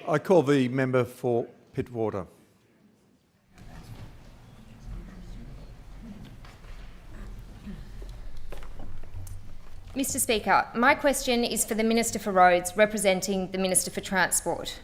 I call the member for Pittwater. Mr Speaker, my question is for the Minister for Roads, representing the Minister for Transport.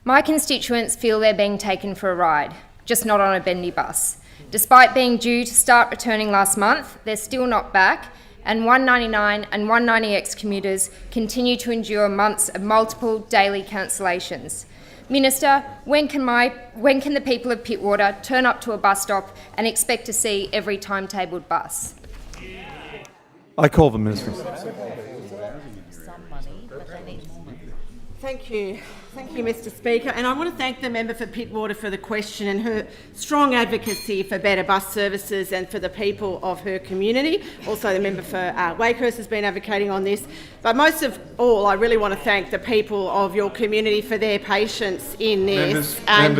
My constituents feel they're being taken for a ride, just not on a bendy bus. Despite being due to start returning last month, they're still not back, and 199 and 190X commuters continue to endure months of multiple daily cancellations. Minister, when can the people of Pittwater turn up to a bus stop and expect to see every timetabled bus? I call the Minister. Thank you, Mr Speaker. And I want to thank the member for Pittwater for the question and her strong advocacy for better bus services and for the people of her community. Also, the member for Wakehurst has been advocating on this. But most of all, I really want to thank the people of your community for their patience in this and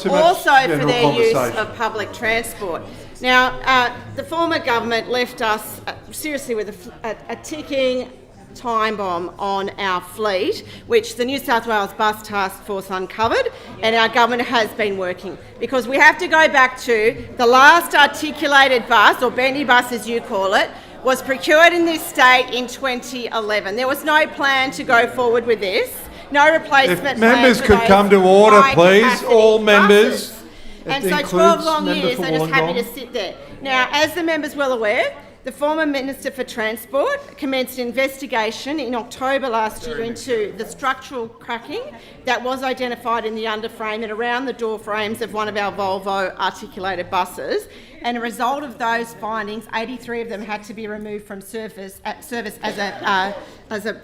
also for their use of public transport. Now, the former government left us seriously with a ticking time bomb on our fleet, which the New South Wales Bus Task Force uncovered, and our government has been working. Because we have to go back to the last articulated bus, or bendy bus as you call it, was procured in this state in 2011. There was no plan to go forward with this, no replacement plan. If members could come to order, please, all members. And so 12 long years, they're just happy to sit there. Now, as the member's well aware, the former Minister for Transport commenced an investigation in October last year into the structural cracking that was identified in the underframe and around the door frames of one of our Volvo articulated buses. And a result of those findings, 83 of them had to be removed from service as a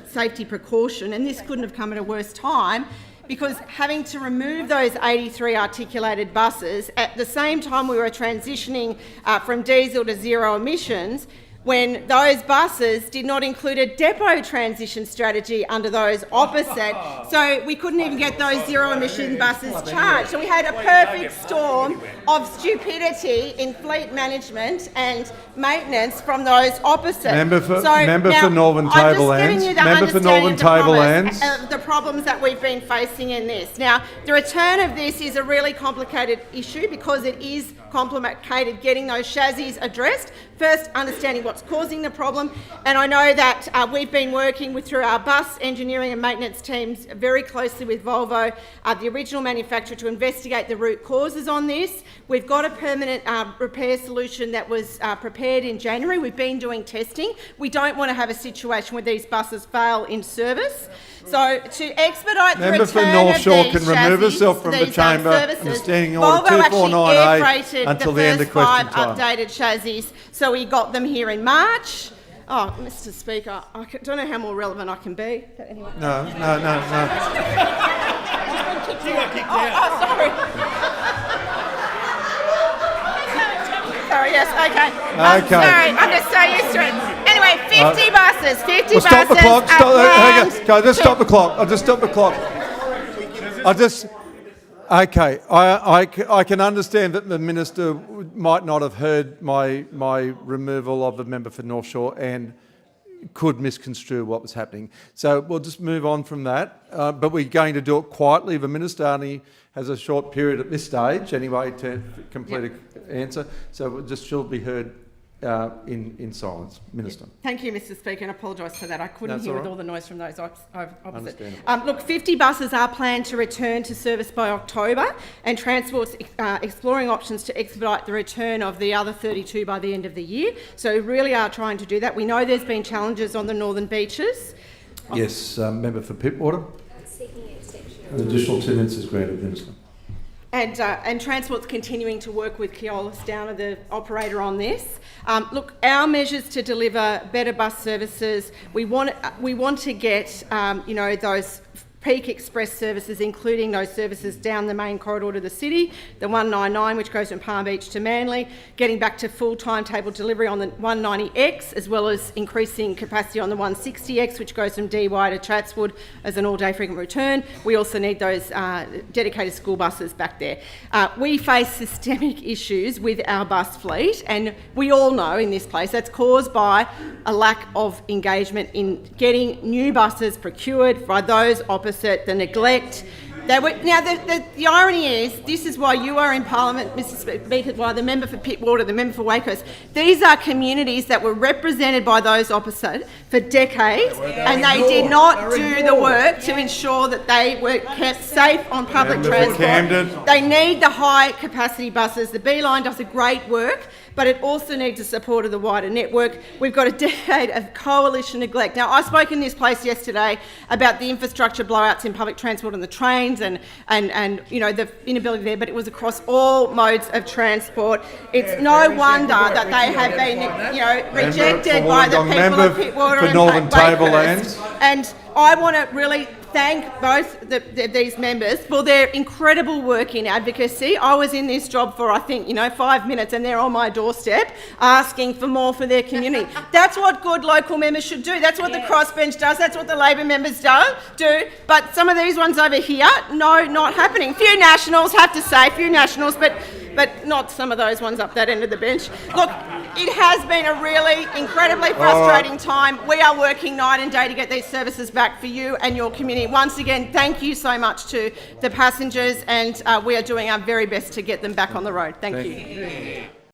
safety precaution. And this couldn't have come at a worse time, because having to remove those 83 articulated buses at the same time we were transitioning from diesel to zero emissions, when those buses did not include a depot transition strategy under those opposite, so we couldn't even get those zero emission buses charged. So we had a perfect storm of stupidity in fleet management and maintenance from those opposite. Member for Northern Tablelands. Member for Northern Tablelands. The problems that we've been facing in this. Now, the return of this is a really complicated issue because it is complicated getting those chassis addressed. First, understanding what's causing the problem, and I know that we've been working through our bus engineering and maintenance teams very closely with Volvo, the original manufacturer, to investigate the root causes on this. We've got a permanent repair solution that was prepared in January. We've been doing testing. We don't want to have a situation where these buses fail in service. So to expedite the Member for return North of Shore these can remove herself from the chamber and standing order 2498 until the end of question time. Updated chassis, so we got them here in March. Oh, Mr Speaker, I don't know how more relevant I can be. But anyway. No. Sorry. Sorry, yes, okay. Sorry, I'm just so used to it. Anyway, 50 buses, 50 buses. Stop the clock. Just stop the clock. I'll just stop the clock. Okay, I can understand that the Minister might not have heard my removal of the member for North Shore and could misconstrue what was happening. So we'll just move on from that, but we're going to do it quietly. The Minister only has a short period at this stage anyway to complete an answer, so she'll be heard in silence. Minister. Thank you, Mr Speaker, and I apologise for that. I couldn't hear with all the noise from those opposite. Look, 50 buses are planned to return to service by October, and Transport's exploring options to expedite the return of the other 32 by the end of the year. So we really are trying to do that. We know there's been challenges on the northern beaches. Yes, member for Pittwater. An additional 2 minutes is granted, Minister. And Transport's continuing to work with Keolis Downer, the operator, on this. Look, our measures to deliver better bus services, we want to get those peak express services, including those services down the main corridor to the city, the 199, which goes from Palm Beach to Manly, getting back to full timetable delivery on the 190X, as well as increasing capacity on the 160X, which goes from Dee Why to Chatswood as an all-day frequent return. We also need those dedicated school buses back there. We face systemic issues with our bus fleet, and we all know in this place that's caused by a lack of engagement in getting new buses procured by those opposite, the neglect, Now, the irony is, this is why you are in Parliament, Mr Speaker, why the member for Pittwater, the member for Wakehurst. These are communities that were represented by those opposite for decades, and they did not do the work to ensure that they were kept safe on public transport. They need the high-capacity buses. The B-Line does a great work, but it also needs the support of the wider network. We've got a decade of coalition neglect. Now, I spoke in this place yesterday about the infrastructure blowouts in public transport and the trains and you know, the inability there, but it was across all modes of transport. It's no wonder that they have been, you know, rejected by the people of Pittwater and Northern Tablelands. And I want to really thank both these members for their incredible work in advocacy. I was in this job for, I think, you know, 5 minutes, and they're on my doorstep asking for more for their community. That's what good local members should do. That's what the crossbench does. That's what the Labor members do. But some of these ones over here, no, not happening. Few Nationals, have to say, few Nationals, but not some of those ones up that end of the bench. Look, it has been a really incredibly frustrating time. We are working night and day to get these services back for you and your community. Once again, thank you so much to the passengers, and we are doing our very best to get them back on the road. Thank you.